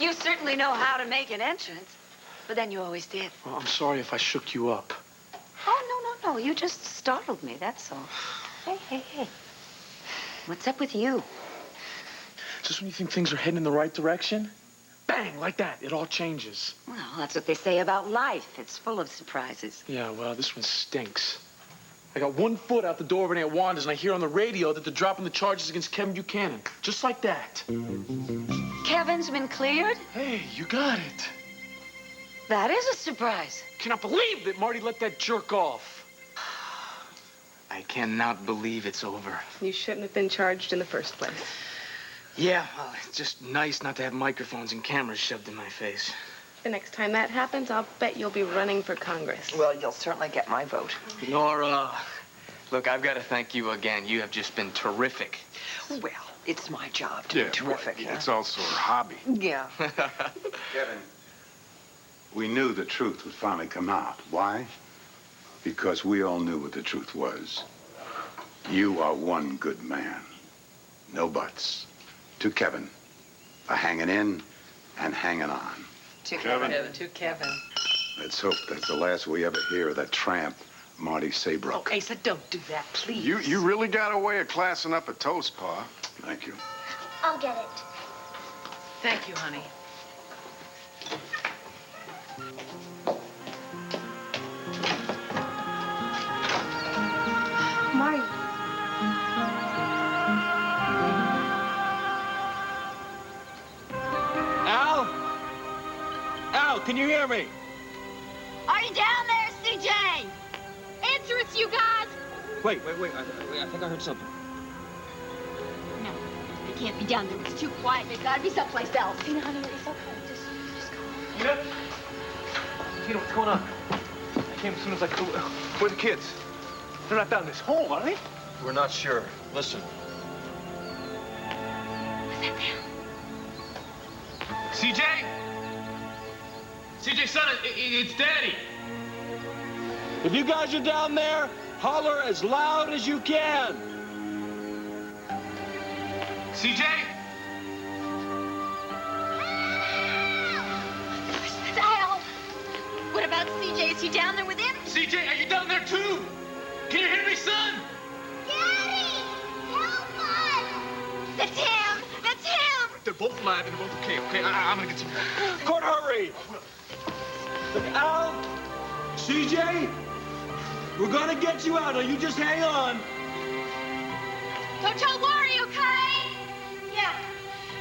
You certainly know how to make an entrance. But then you always did. Well, I'm sorry if I shook you up. Oh, no. You just startled me, that's all. Hey. What's up with you? Just when you think things are heading in the right direction, bang, like that, it all changes. Well, that's what they say about life. It's full of surprises. Yeah, well, this one stinks. I got 1 foot out the door over Aunt Wanda's, and I hear on the radio that they're dropping the charges against Kevin Buchanan. Just like that. Kevin's been cleared? Hey, you got it. That is a surprise. Cannot believe that Marty let that jerk off. I cannot believe it's over. You shouldn't have been charged in the first place. Yeah, well, it's just nice not to have microphones and cameras shoved in my face. The next time that happens, I'll bet you'll be running for Congress. Well, you'll certainly get my vote. Nora, look, I've got to thank you again. You have just been terrific. Well, it's my job to be terrific. Well, it's also her hobby. Yeah. Kevin, we knew the truth would finally come out. Why? Because we all knew what the truth was. You are one good man. No buts. To Kevin, for hanging in and hanging on. To Kevin. To Kevin. Let's hope that's the last we ever hear of that tramp, Marty Saybrook. Oh, Asa, don't do that, please. You really got a way of classing up a toast, Pa. Thank you. I'll get it. Thank you, honey. Marty. Al, can you hear me? Are you down there, CJ? Answer us, you guys. Wait. I think I heard something. No, they can't be down there. It's too quiet. They've got to be someplace else. Tina, honey, it's okay. Just go. Tina, what's going on? I came as soon as I could. Where are the kids? They're not down this hole, are they? We're not sure. Listen. Was that them? CJ? CJ, son, it's Daddy. If you guys are down there, holler as loud as you can. CJ? It's Al. What about CJ? Is he down there with him? CJ, are you down there too? Can you hear me, son? Daddy! Help us! That's him. That's him. They're both alive and they're both okay. I'm gonna get some. Court, hurry! Look, Al, CJ, we're gonna get you out. Now you just hang on. Don't y'all worry, okay? Yeah.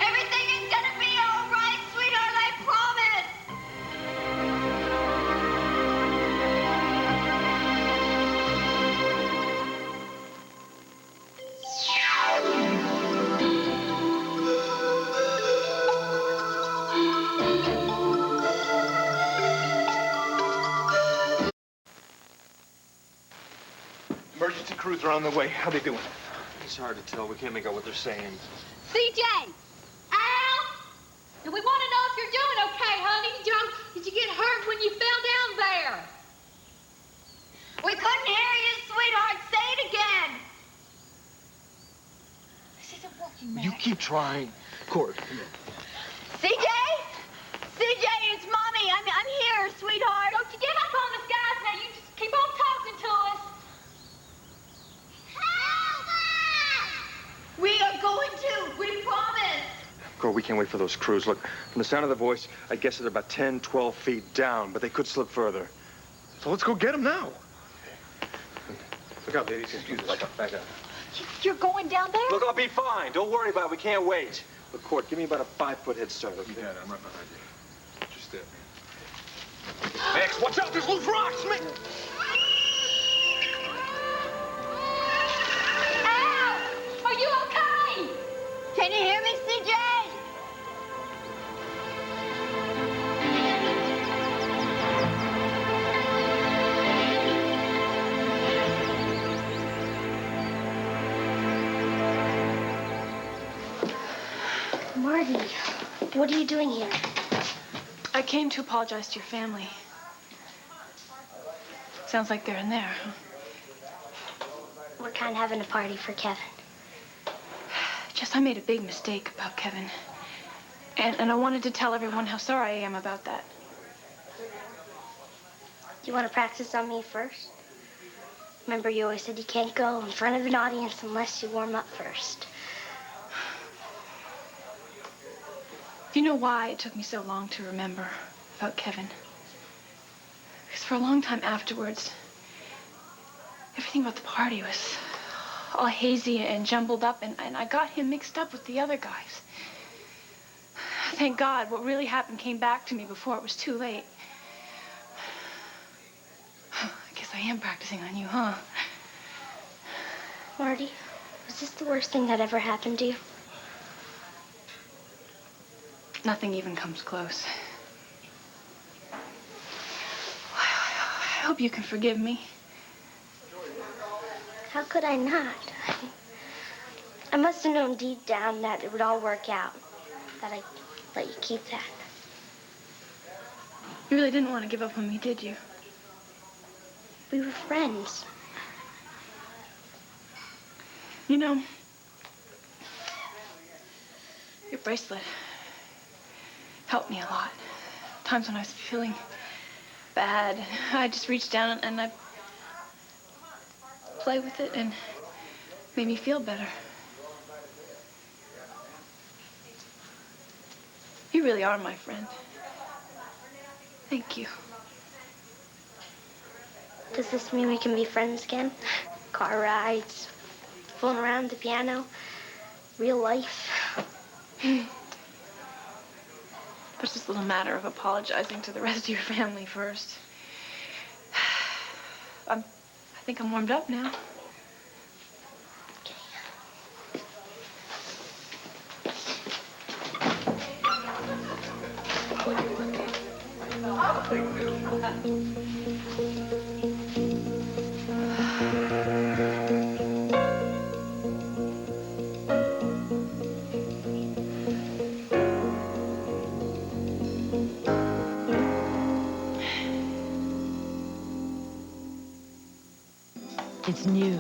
Everything is gonna be all right, sweetheart. I promise. Emergency crews are on their way. How they doing? It's hard to tell. We can't make out what they're saying. CJ! Al! Do we want to know if you're doing okay, honey? Did you get hurt when you fell down there? We couldn't hear you, sweetheart. Say it again. This isn't working, man. You keep trying. Court, come here. CJ? CJ, it's Mommy. I'm here, sweetheart. Don't you get up on us, guys. Now you just keep on talking to us. Help us! We are going to. We promise. Cor, we can't wait for those crews. Look, from the sound of the voice, I guess they're about 10, 12 feet down, but they could slip further. So let's go get him now. Look out, ladies. Excuse us. Back up. You're going down there? Look, I'll be fine. Don't worry about it. We can't wait. Look, Court, give me about a 5-foot head start, okay? Yeah, I'm right behind you. Just there. Max, watch out. There's loose rocks, man. Al! Are you okay? Can you hear me, CJ? Marty, what are you doing here? I came to apologize to your family. Sounds like they're in there, huh? We're kind of having a party for Kevin. Just I made a big mistake about Kevin. And I wanted to tell everyone how sorry I am about that. Do you want to practice on me first? Remember, you always said you can't go in front of an audience unless you warm up first. Do you know why it took me so long to remember about Kevin? Because for a long time afterwards, everything about the party was all hazy and jumbled up, and I got him mixed up with the other guys. Thank God, what really happened came back to me before it was too late. I guess I am practicing on you, huh? Marty, was this the worst thing that ever happened to you? Nothing even comes close. I hope you can forgive me. How could I not? I must have known deep down that it would all work out. That I'd let you keep that. You really didn't want to give up on me, did you? We were friends. You know, your bracelet helped me a lot. Times when I was feeling bad, I just reached down and I play with it and made me feel better. You really are my friend. Thank you. Does this mean we can be friends again? Car rides, fooling around the piano, real life. But it's just a little matter of apologizing to the rest of your family first. I think I'm warmed up now. It's new,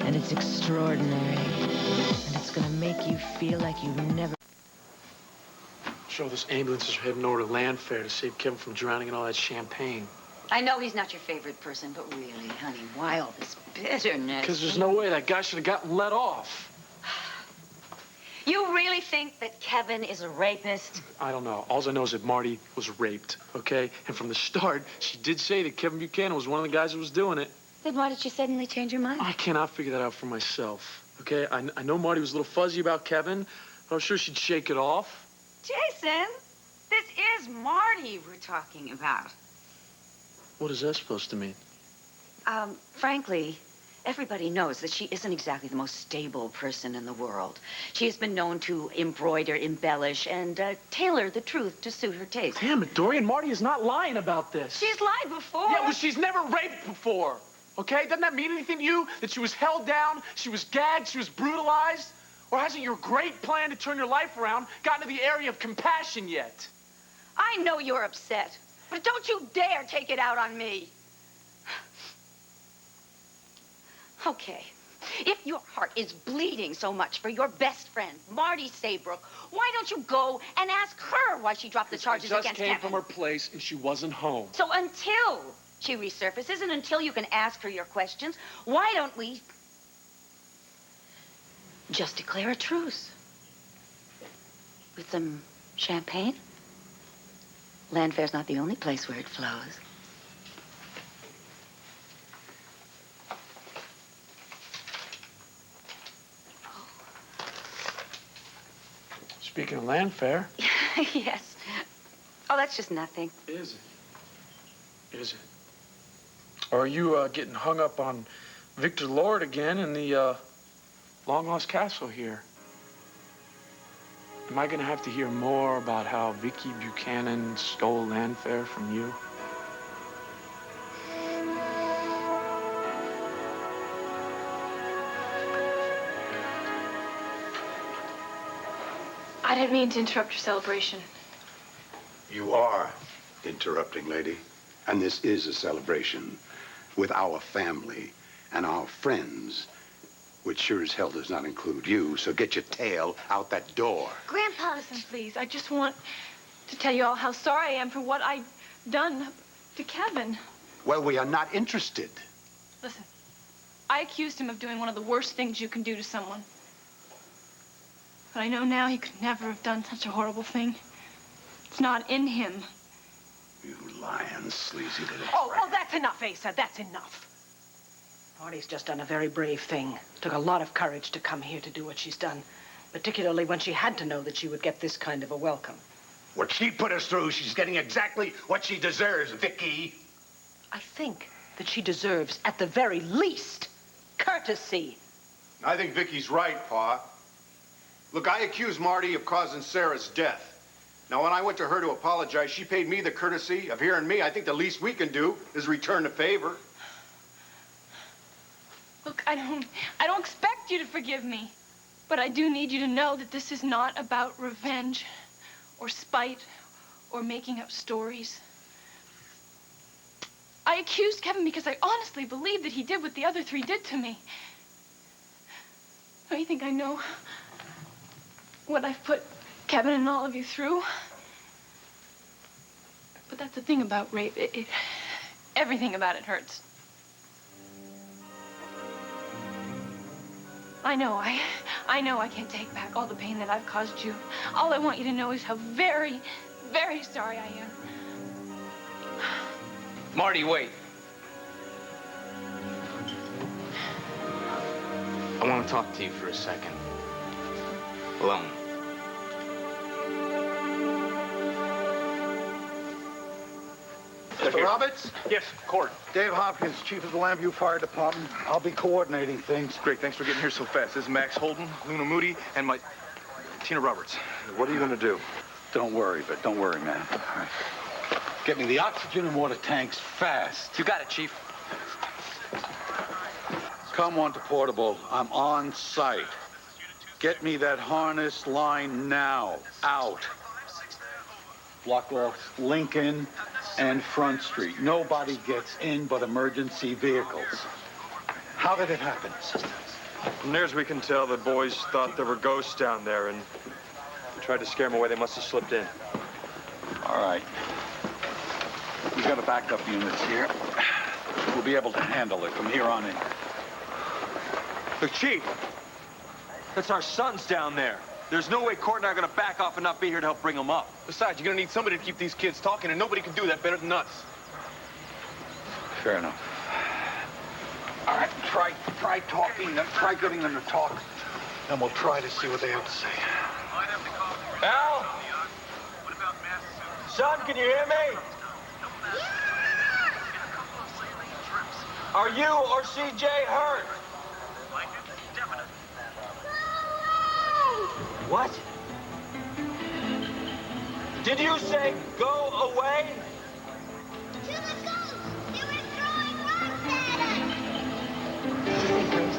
and it's extraordinary, and it's gonna make you feel like you've never... Sure, this ambulance is heading over to Landfair to save Kevin from drowning in all that champagne. I know he's not your favorite person, but really, honey, why all this bitterness? Because there's no way that guy should have gotten let off. You really think that Kevin is a rapist? I don't know. All I know is that Marty was raped, okay? And from the start, she did say that Kevin Buchanan was one of the guys who was doing it. Then why did you suddenly change your mind? I cannot figure that out for myself, okay? I know Marty was a little fuzzy about Kevin, but I'm sure she'd shake it off. Jason, this is Marty we're talking about. What is that supposed to mean? Frankly, everybody knows that she isn't exactly the most stable person in the world. She has been known to embroider, embellish, and tailor the truth to suit her taste. Damn it, Dorian, Marty is not lying about this. She's lied before. Yeah, well, she's never raped before, okay? Doesn't that mean anything to you? That she was held down, she was gagged, she was brutalized? Or hasn't your great plan to turn your life around gotten to the area of compassion yet? I know you're upset, but don't you dare take it out on me. Okay, if your heart is bleeding so much for your best friend, Marty Saybrook, why don't you go and ask her why she dropped the charges against Kevin? She just came from her place and she wasn't home. So until she resurfaces and until you can ask her your questions, why don't we just declare a truce? With some champagne? Landfair's not the only place where it flows. Speaking of Landfair. Yes. Oh, that's just nothing. Is it? Is it? Or are you getting hung up on Victor Lord again in the long-lost castle here? Am I going to have to hear more about how Vicky Buchanan stole Landfair from you? I didn't mean to interrupt your celebration. You are interrupting, lady. And this is a celebration with our family and our friends. which sure as hell does not include you, so get your tail out that door. Grandpa, listen, please. I just want to tell you all how sorry I am for what I've done to Kevin. Well, we are not interested. Listen, I accused him of doing one of the worst things you can do to someone. But I know now he could never have done such a horrible thing. It's not in him. You lying, sleazy little... Oh, that's enough, Asa. That's enough. Marty's just done a very brave thing. Took a lot of courage to come here to do what she's done, particularly when she had to know that she would get this kind of a welcome. What she put us through, she's getting exactly what she deserves, Vicky. I think that she deserves, at the very least, courtesy. I think Vicky's right, Pa. Look, I accused Marty of causing Sarah's death. Now, when I went to her to apologize, she paid me the courtesy of hearing me. I think the least we can do is return the favor. Look, I don't expect you to forgive me. But I do need you to know that this is not about revenge or spite or making up stories. I accused Kevin because I honestly believe that he did what the other three did to me. Don't you think I know what I've put Kevin and all of you through? But that's the thing about rape. Everything about it hurts. I know I can't take back all the pain that I've caused you. All I want you to know is how very, very sorry I am. Marty, wait. I want to talk to you for a second. Alone. Mr. Roberts? Yes, court. Dave Hopkins, chief of the Lambview Fire Department. I'll be coordinating things. Great, thanks for getting here so fast. This is Max Holden, Luna Moody, and my... Tina Roberts. What are you gonna do? Don't worry, man. All right. Get me the oxygen and water tanks fast. You got it, Chief. Come on to Portable. I'm on site. Get me that harness line now. Out. Block off Lincoln and Front Street. Nobody gets in but emergency vehicles. How did it happen? From near as we can tell, the boys thought there were ghosts down there, and we tried to scare them away. They must have slipped in. All right. We got a backup units here. We'll be able to handle it from here on in. Look, Chief, that's our sons down there. There's no way Court and I are going to back off and not be here to help bring them up. Besides, you're going to need somebody to keep these kids talking, and nobody can do that better than us. Fair enough. All right, try talking them. Try getting them to talk. And we'll try to see what they have to say. Al? Son, can you hear me? Are you or CJ hurt? What? Did you say go away? To the ghosts! They were throwing rocks at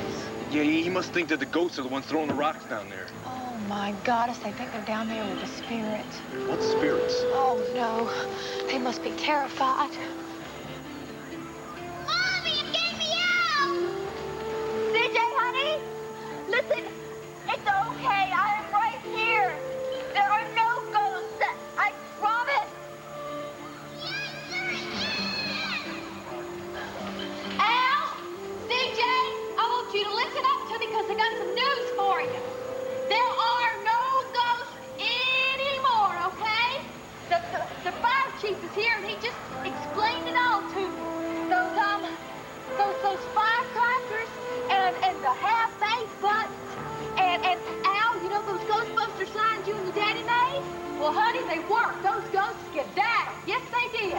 us! Yeah, he must think that the ghosts are the ones throwing the rocks down there. Oh, my goddess, I think they're down there with the spirits. What spirits? Oh, no. They must be terrified. Mommy, get me out! CJ, honey, listen, it's okay. I am right here. There are no ghosts. I promise. Al, CJ, I want you to listen up to me because I got some news for you. There are no ghosts anymore, okay? The fire chief is here and he just explained it all to me. Those firecrackers and the half-baked buttons and Al, you know those Ghostbuster signs you and your daddy made? Well, honey, they worked. Those ghosts get down. Yes, they did.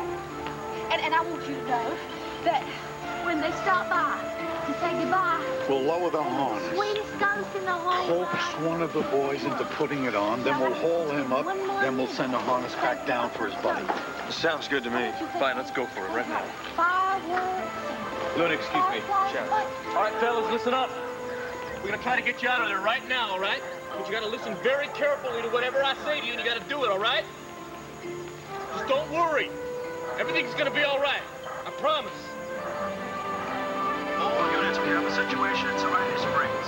And I want you to know that when they stop by to say goodbye, We'll lower the harness. Sweetest ghost in the whole Coax one of the boys into putting it on, then we'll haul him up, then we'll send the harness back down for his buddy. Sounds good to me. Fine, let's go for it right now. fireworks. Luna, excuse me. All right, fellas, listen up. We're going to try to get you out of there right now, all right? But you got to listen very carefully to whatever I say to you, and you got to do it, all right? Just don't worry. Everything's going to be all right. I promise. All units, we have a situation in Savannah Springs.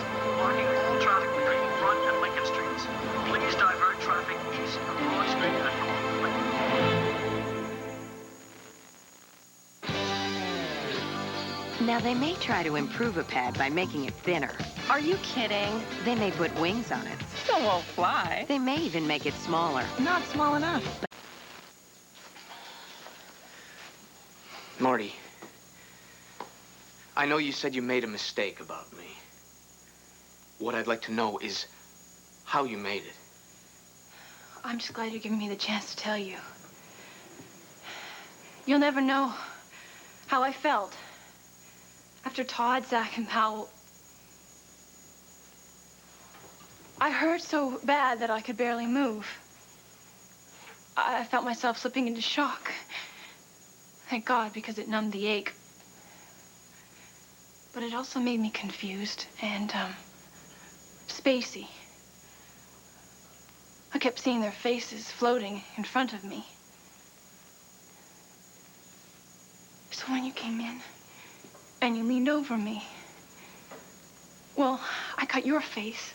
Now, they may try to improve a pad by making it thinner. Are you kidding? They may put wings on it. Still won't fly. They may even make it smaller. Not small enough. Marty, I know you said you made a mistake about me. What I'd like to know is how you made it. I'm just glad you're giving me the chance to tell you. You'll never know how I felt after Todd, Zach, and Powell. I hurt so bad that I could barely move. I felt myself slipping into shock. Thank God, because it numbed the ache. But it also made me confused and, spacey. I kept seeing their faces floating in front of me. So when you came in and you leaned over me, well, I got your face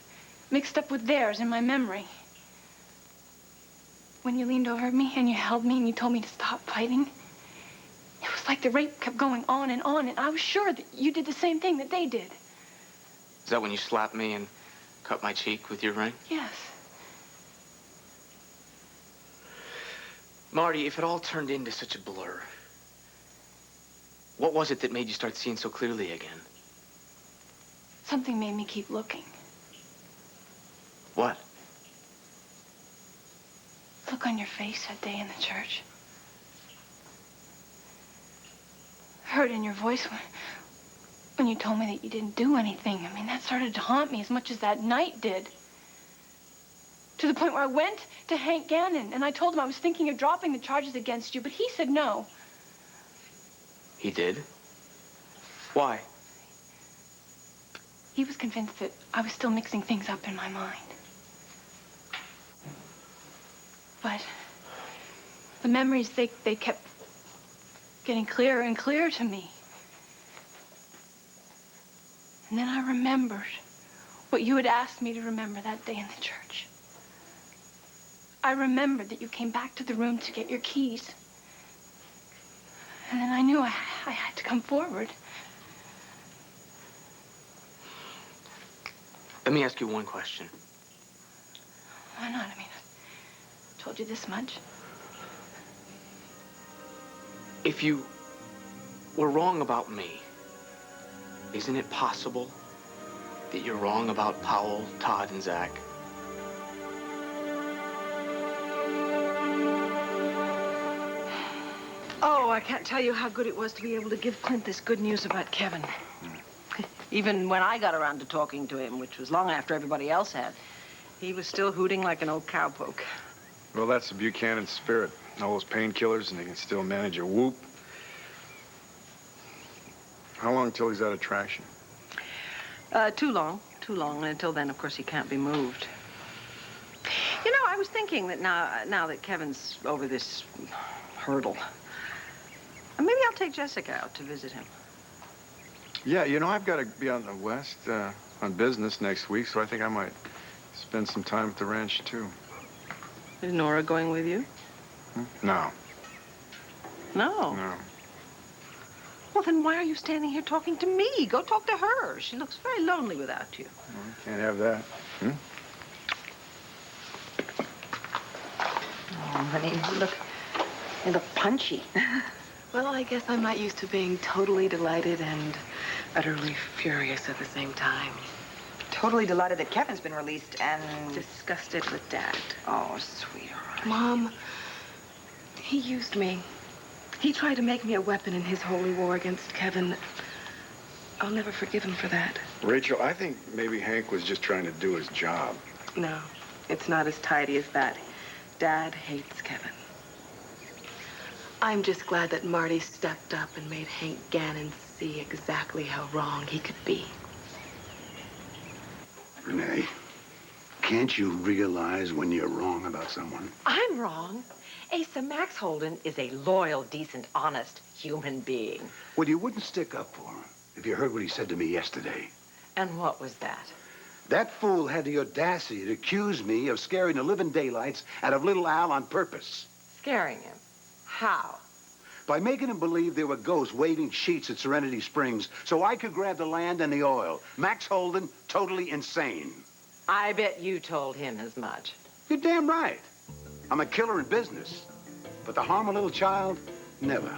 mixed up with theirs in my memory. When you leaned over me and you held me and you told me to stop fighting, it was like the rape kept going on, and I was sure that you did the same thing that they did. Is that when you slapped me and cut my cheek with your ring? Yes. Marty, if it all turned into such a blur, what was it that made you start seeing so clearly again? Something made me keep looking. What? Look on your face that day in the church. Heard in your voice when you told me that you didn't do anything. I mean, that started to haunt me as much as that night did. To the point where I went to Hank Gannon and I told him I was thinking of dropping the charges against you, but he said no. He did? Why? He was convinced that I was still mixing things up in my mind. But the memories, they kept getting clearer and clearer to me. And then I remembered what you had asked me to remember that day in the church. I remembered that you came back to the room to get your keys. And then I knew I had to come forward. Let me ask you one question. Why not? I mean, I told you this much. If you were wrong about me, isn't it possible that you're wrong about Powell, Todd, and Zach? Oh, I can't tell you how good it was to be able to give Clint this good news about Kevin. Even when I got around to talking to him, which was long after everybody else had, he was still hooting like an old cowpoke. Well, that's the Buchanan spirit. All those painkillers, and they can still manage a whoop. How long till he's out of traction? Too long. And until then, of course, he can't be moved. You know, I was thinking that now that Kevin's over this hurdle, maybe I'll take Jessica out to visit him. Yeah, you know, I've got to be out in the West on business next week, so I think I might spend some time at the ranch, too. Is Nora going with you? No. No? No. Well, then why are you standing here talking to me? Go talk to her. She looks very lonely without you. Well, can't have that. Oh, honey, you look punchy. Well, I guess I'm not used to being totally delighted and utterly furious at the same time. Totally delighted that Kevin's been released and... Disgusted with Dad. Oh, sweetheart. Mom, he used me. He tried to make me a weapon in his holy war against Kevin. I'll never forgive him for that. Rachel, I think maybe Hank was just trying to do his job. No, it's not as tidy as that. Dad hates Kevin. I'm just glad that Marty stepped up and made Hank Gannon see exactly how wrong he could be. Renee, can't you realize when you're wrong about someone? I'm wrong. Asa Max Holden is a loyal, decent, honest human being. Well, you wouldn't stick up for him if you heard what he said to me yesterday. And what was that? That fool had the audacity to accuse me of scaring the living daylights out of little Al on purpose. Scaring him. How? by making him believe there were ghosts waving sheets at Serenity Springs so I could grab the land and the oil. Max Holden, totally insane. I bet you told him as much. You're damn right. I'm a killer in business. But to harm a little child, never.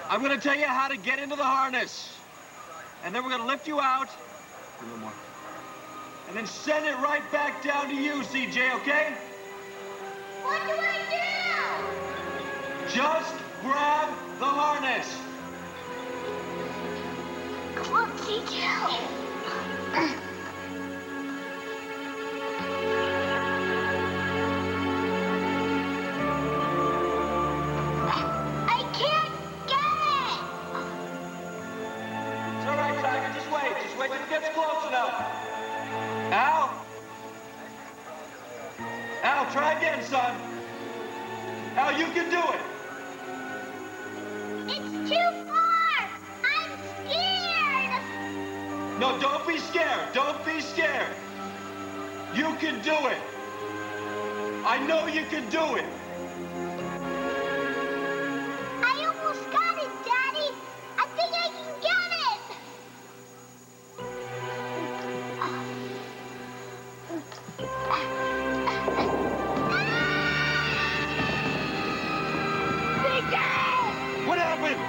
I'm gonna tell you how to get into the harness. And then we're gonna lift you out. A little more. And then send it right back down to you, CJ, okay? What do I do? Just grab the harness. Come on, CJ. Wait till it gets close enough. Al? Al, try again, son. Al, you can do it. It's too far. I'm scared. No, don't be scared. Don't be scared. You can do it. I know you can do it. I almost got it, Daddy. I think I can get it. What happened?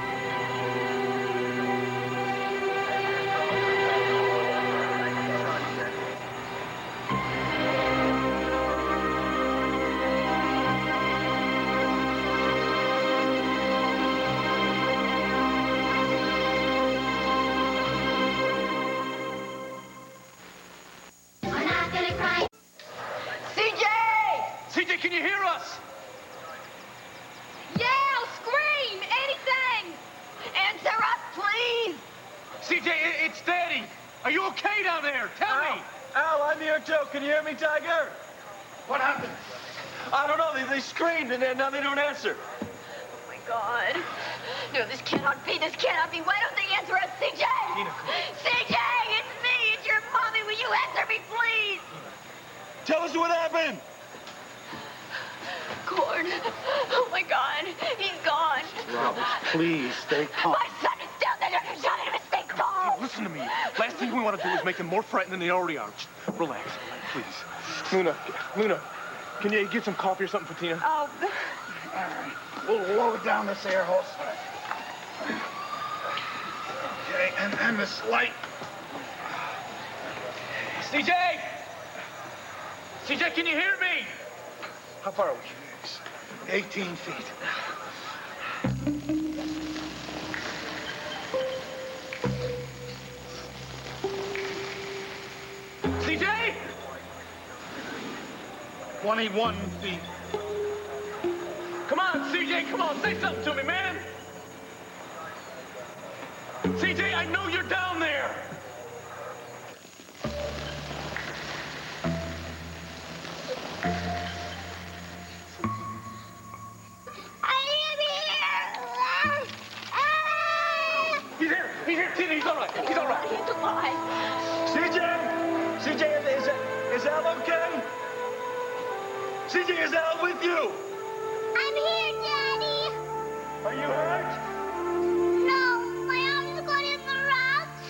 I'm not gonna cry. CJ! CJ, can you hear us? Yell, scream, anything. Answer us, please. CJ, it's Daddy. Are you okay down there? Tell me. Al, I'm here too. Can you hear me, Tiger? What happened? I don't know. They screamed and now they don't answer. Oh my God. No, this cannot be. This cannot be. Why don't they answer us, CJ? Tina, come on. CJ, it's me. It's your mommy. Will you answer me, please? Tell us what happened. Gord. Oh my God. He's gone. Robert, please stay calm. My son is down there. Don't shot him. Stay calm. Listen to me. Last thing we want to do is make them more frightened than they already are. Just relax, please. Luna, can you get some coffee or something for Tina? Oh. All right. We'll lower down this air hose. Okay, and this light. CJ! CJ, can you hear me? How far are we? 18 feet. CJ! 21 feet. Come on, CJ, come on, say something to me, man. CJ, I know you're down there. He's here, Tina, he's all right. He's all right. He's alive. CJ, is Al okay? CJ, is Al with you? I'm here, Daddy. Are you hurt? No, my arms got in the rocks.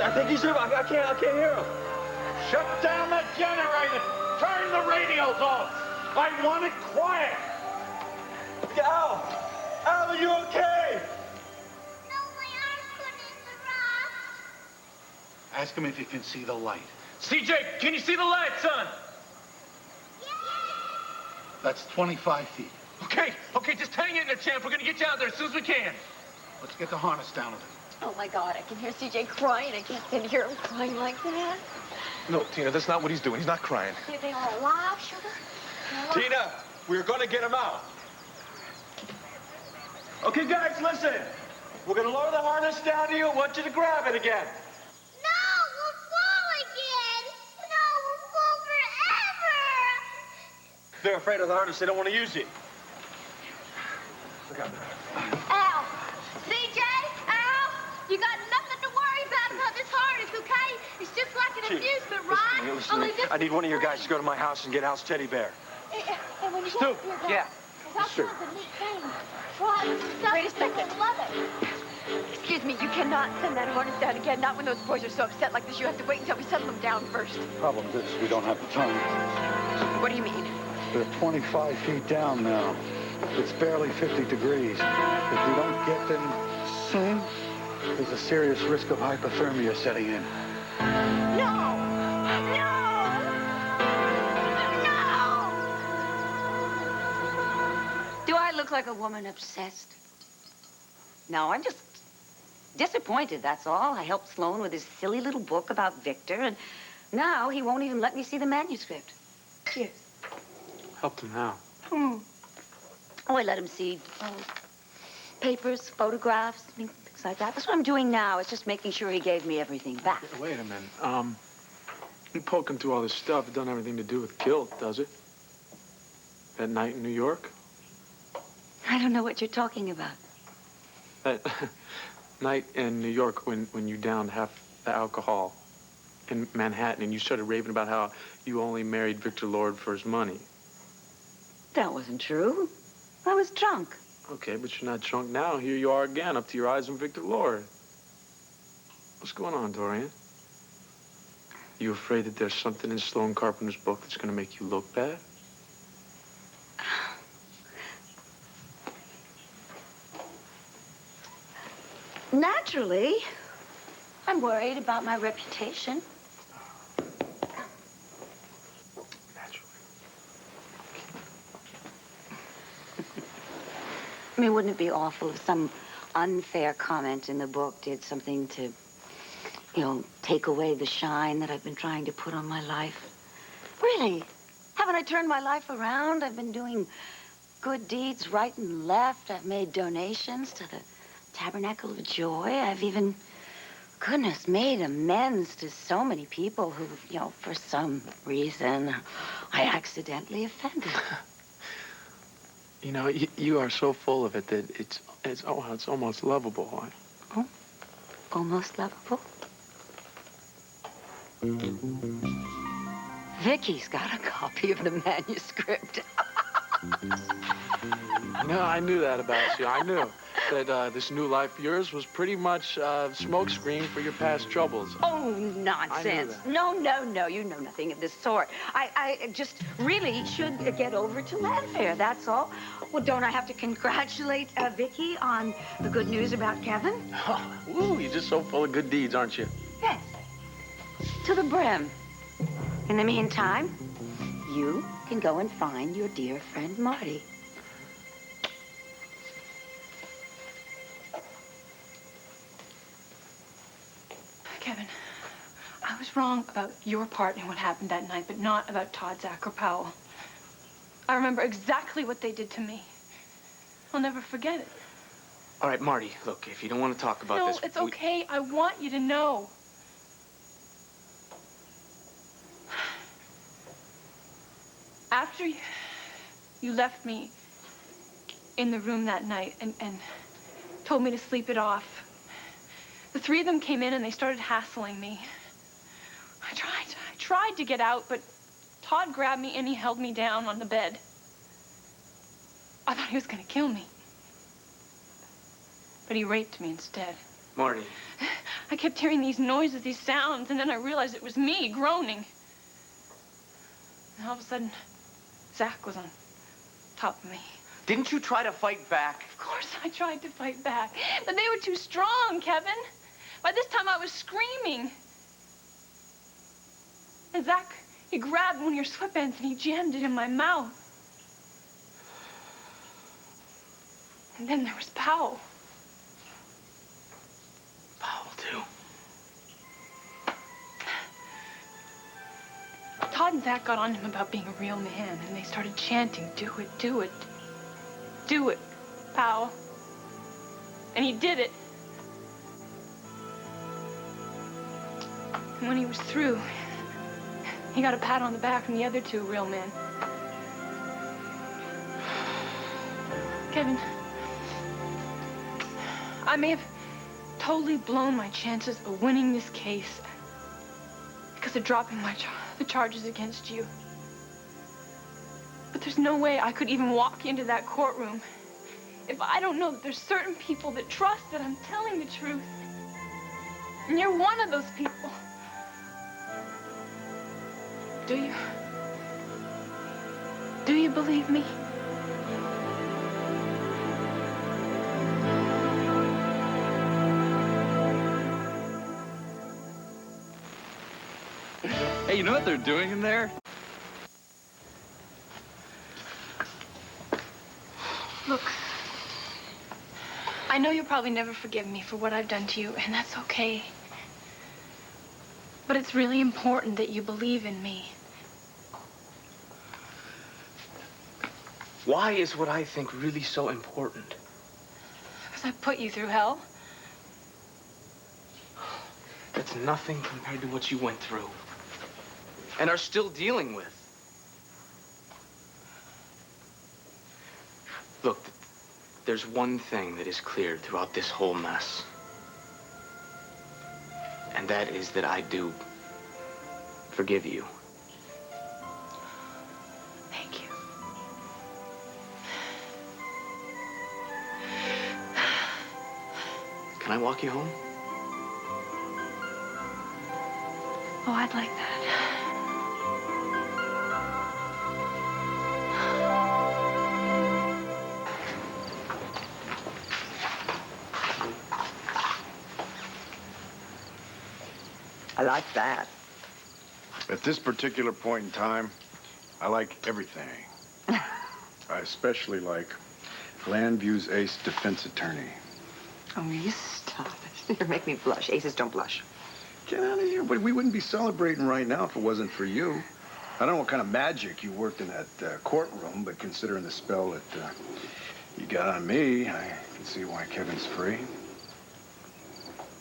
I think he's here. I can't hear him. Shut down the generator. Turn the radios off. I want it quiet. Al, are you okay? No, my arms got in the rocks. Ask him if he can see the light. CJ, can you see the light, son? That's 25 feet. Okay, just hang in there, champ. We're gonna get you out there as soon as we can. Let's get the harness down with him. Oh my God, I can hear CJ crying. I can't stand to hear him crying like that. No, Tina, that's not what he's doing. He's not crying. Are they all alive, Sugar? They're alive. Tina, we're going to get him out. Okay, guys, listen. We're gonna lower the harness down to you. I want you to grab it again. No, we'll fall again. No, we'll fall forever. They're afraid of the harness. They don't want to use it. Look out. Al, CJ, Al, you got nothing to worry about this harness, okay? It's just like an amusement ride. Listen to me. I need one of your guys to go to my house and get Al's teddy bear. And when you Stu, get your guy, yeah. that's Sure. a neat thing. Wait a second. Love it. Excuse me, you cannot send that harness down again. Not when those boys are so upset like this. You have to wait until we settle them down first. Problem is, we don't have the time. What do you mean? They're 25 feet down now. It's barely 50 degrees. If we don't get them soon, there's a serious risk of hypothermia setting in. No! Do I look like a woman obsessed? No, I'm just disappointed, that's all. I helped Sloan with his silly little book about Victor, and now he won't even let me see the manuscript. Cheers. Helped him how? Oh, I let him see papers, photographs, I mean, things like that. That's what I'm doing now. It's just making sure he gave me everything back. Wait a minute. You poking through all this stuff, it doesn't have anything to do with guilt, does it? That night in New York? I don't know what you're talking about. That night in New York when you downed half the alcohol in Manhattan and you started raving about how you only married Victor Lord for his money. That wasn't true. I was drunk. Okay, but you're not drunk now. Here you are again, up to your eyes in Victor Lord. What's going on, Dorian? You afraid that there's something in Sloane Carpenter's book that's going to make you look bad? Naturally. I'm worried about my reputation. I mean, wouldn't it be awful if some unfair comment in the book did something to, you know, take away the shine that I've been trying to put on my life? Really? Haven't I turned my life around? I've been doing good deeds right and left. I've made donations to the Tabernacle of Joy. I've even, goodness, made amends to so many people who, you know, for some reason, I accidentally offended. You know, you are so full of it that it's almost lovable. Oh, almost lovable? Vicky's got a copy of the manuscript. No, I knew that about you. I knew that this new life of yours was pretty much a smokescreen for your past troubles. Oh, nonsense. No. You know nothing of this sort. I just really should get over to Landfair, that's all. Well, don't I have to congratulate Vicky on the good news about Kevin? Ooh, you're just so full of good deeds, aren't you? Yes. To the brim. In the meantime, you can go and find your dear friend Marty. Kevin, I was wrong about your part in what happened that night, but not about Todd, Zach, or Powell. I remember exactly what they did to me. I'll never forget it. All right, Marty, look, if you don't want to talk about this... No, it's okay. I want you to know. After you left me in the room that night and told me to sleep it off, the three of them came in and they started hassling me. I tried to get out, but Todd grabbed me and he held me down on the bed. I thought he was gonna kill me. But he raped me instead. Marty. I kept hearing these noises, these sounds, and then I realized it was me groaning. And all of a sudden, Zach was on top of me. Didn't you try to fight back? Of course I tried to fight back, but they were too strong, Kevin. By this time, I was screaming. And Zach, he grabbed one of your sweatbands and he jammed it in my mouth. And then there was Powell. Powell, too. Todd and Zach got on him about being a real man, and they started chanting, "Do it, do it. Do it, Powell." And he did it. And when he was through, he got a pat on the back from the other two real men. Kevin, I may have totally blown my chances of winning this case because of dropping the charges against you. But there's no way I could even walk into that courtroom if I don't know that there's certain people that trust that I'm telling the truth. And you're one of those people. Do you? Do you believe me? Hey, you know what they're doing in there? Look, I know you'll probably never forgive me for what I've done to you, and that's okay. But it's really important that you believe in me. Why is what I think really so important? Because I put you through hell. That's nothing compared to what you went through and are still dealing with. Look, there's one thing that is clear throughout this whole mess. And that is that I do forgive you. Thank you. Can I walk you home? Oh, I'd like that. I like that. At this particular point in time, I like everything. I especially like Landview's ace defense attorney. Oh, you stop it. You make me blush. Aces don't blush. Get out of here. But we wouldn't be celebrating right now if it wasn't for you. I don't know what kind of magic you worked in that courtroom, but considering the spell that you got on me, I can see why Kevin's free.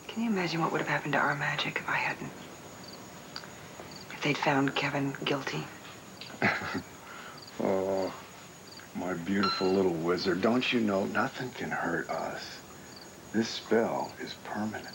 Can you imagine what would have happened to our magic if I hadn't? If they'd found Kevin guilty? Oh, my beautiful little wizard. Don't you know nothing can hurt us? This spell is permanent.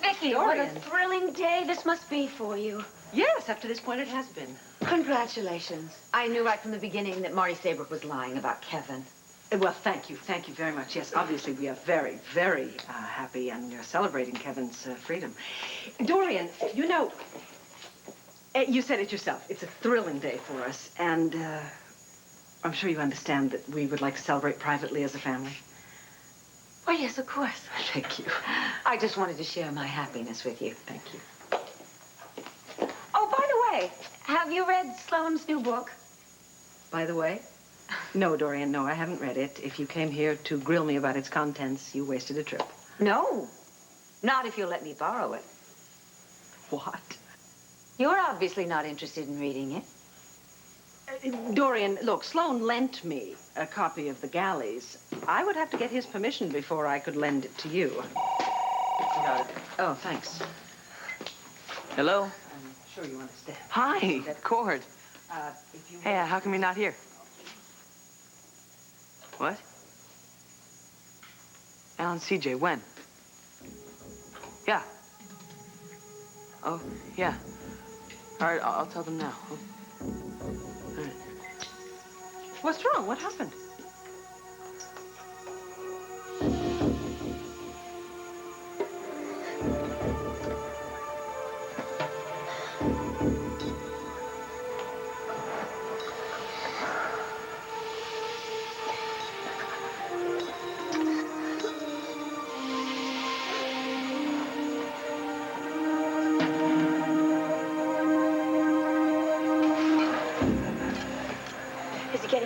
Vicky, what a thrilling day this must be for you. Yes, up to this point it has been. Congratulations. I knew right from the beginning that Marty Saybrook was lying about Kevin. Well, thank you very much. Yes, obviously we are very, very happy and celebrating Kevin's freedom. Dorian, you know, you said it yourself. It's a thrilling day for us, and I'm sure you understand that we would like to celebrate privately as a family. Oh, yes, of course. Thank you. I just wanted to share my happiness with you. Thank you. Oh, by the way, have you read Sloane's new book? By the way? No, Dorian, no, I haven't read it. If you came here to grill me about its contents, you wasted a trip. No, not if you'll let me borrow it. What? You're obviously not interested in reading it. Dorian, look, Sloane lent me a copy of The Galleys. I would have to get his permission before I could lend it to you. Oh, thanks. Hello? I'm sure you understand. Hi, Cord. If you Hey, how come you're not here? What? Alan CJ, when? Yeah. Oh, yeah. All right, I'll tell them now. All right. What's wrong? What happened?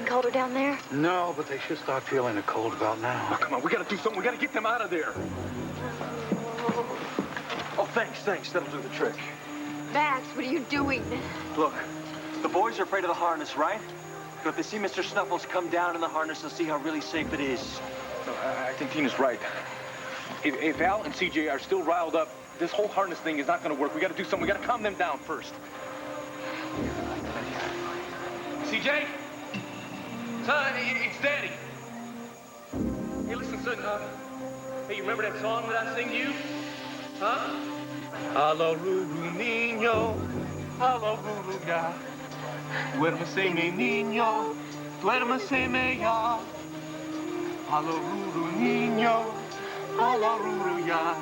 Colder down there? No, but they should start feeling the cold about now. Oh, come on, we gotta do something. We gotta get them out of there. Oh, Thanks. That'll do the trick. Max, what are you doing? Look, the boys are afraid of the harness, right? But if they see Mr. Snuffles come down in the harness, they'll see how really safe it is. No, I think Tina's right. If Al and CJ are still riled up, this whole harness thing is not going to work. We got to do something. We got to calm them down first. CJ? Son, it's Daddy. Hey, listen, son. Hey, you remember that song that I sing to you? Huh? Aloruru niño, aloruru ya. Duérmese mi niño, duérmese me ya. Aloruru niño, aloruru ya.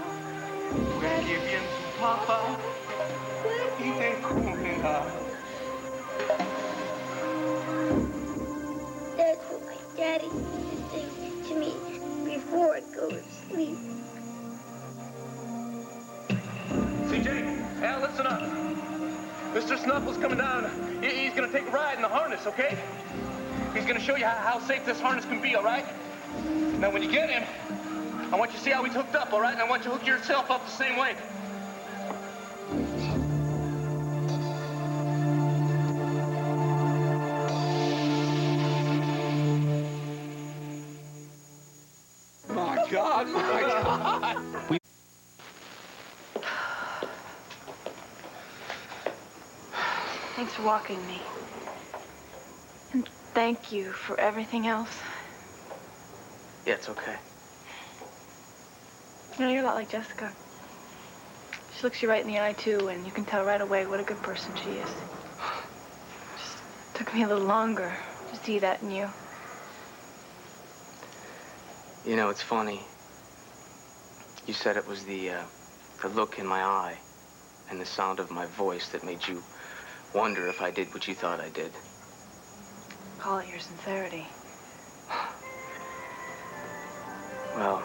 Juegue bien su papá y te comerá. That's what my daddy used to sing to me before I go to sleep. CJ, Al, listen up. Mr. Snuffles coming down. He's gonna take a ride in the harness, okay? He's gonna show you how safe this harness can be, all right? Now, when you get him, I want you to see how he's hooked up, all right? And I want you to hook yourself up the same way. My God. Thanks for walking me. And thank you for everything else. Yeah, it's okay. You know, you're a lot like Jessica. She looks you right in the eye, too, and you can tell right away what a good person she is. Just took me a little longer to see that in you. You know, it's funny. You said it was the look in my eye and the sound of my voice that made you wonder if I did what you thought I did. Call it your sincerity. Well,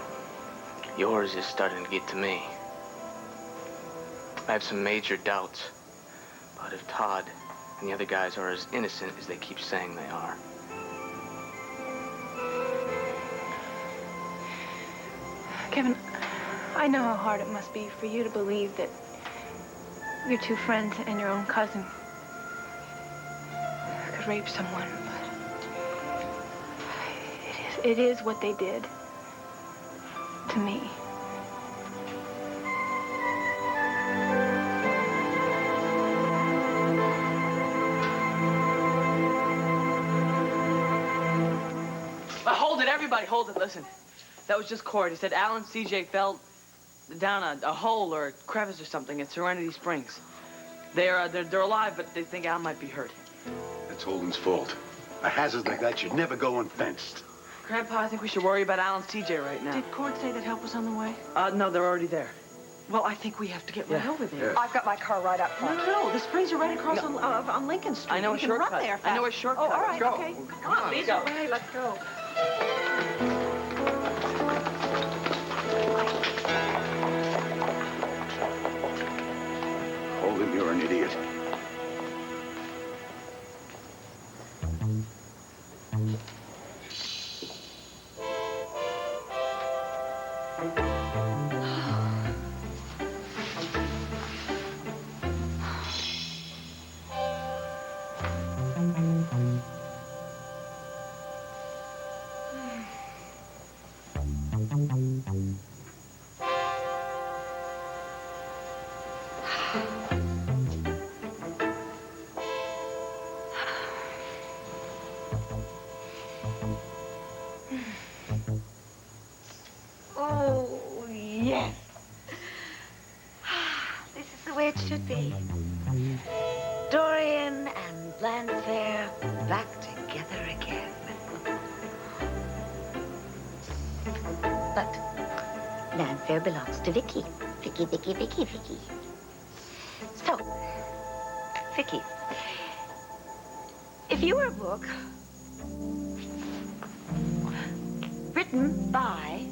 yours is starting to get to me. I have some major doubts about if Todd and the other guys are as innocent as they keep saying they are. Kevin, I know how hard it must be for you to believe that your two friends and your own cousin could rape someone, but it is what they did to me. Hold it, everybody, hold it. Listen, that was just Cord. He said Al and CJ fell down a hole or a crevice or something at Serenity Springs. They're alive, but they think Al might be hurt. That's Holden's fault. A hazard like that should never go unfenced. Grandpa, I think we should worry about Al and CJ right now. Did Cord say that help was on the way? No, they're already there. Well, I think we have to get right over there. Yeah. I've got my car right up front. No. The springs are right across on Lincoln Street. I know we a can shortcut. run there fast. I know a shortcut. Oh, all right, Let's go. okay. Come on, lead let's the go. way. Let's go. Holden, you're an idiot. Oh, yes. This is the way it should be. Dorian and Landfair back together again. But Landfair belongs to Vicky. Vicky. So, Vicky, if you were a book written by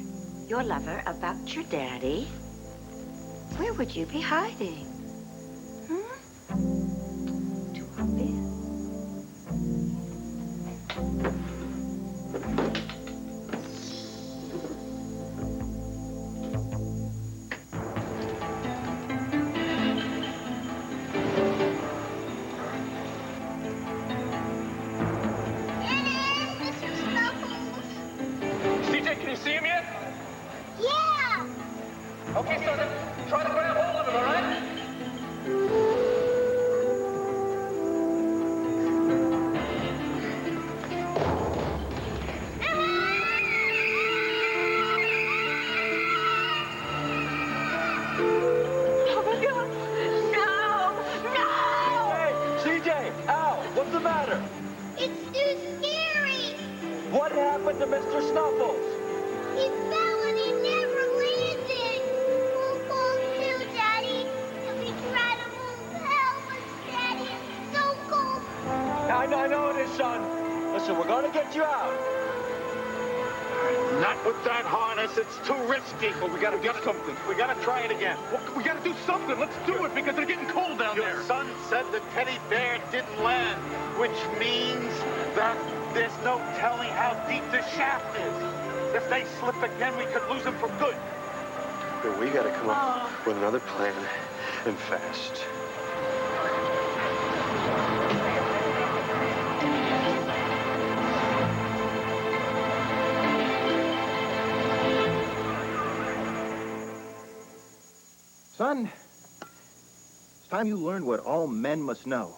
your lover about your daddy, where would you be hiding? Too obvious. matter? It's too scary. What happened to Mr. Snuffles? He fell and he never landed. We'll fall too, Daddy. If we try to move, help us, Daddy. It's so cold. I know it is, son. Listen, we're gonna get you out. Not with that harness. It's too risky. Well, we gotta do something. We gotta try it again. Well, we gotta do something. Let's do it because they're getting cold down there. Your son said the teddy bear didn't land, which means that there's no telling how deep the shaft is. If they slip again, we could lose them for good. But we gotta come up with another plan, and fast. Son, it's time you learned what all men must know.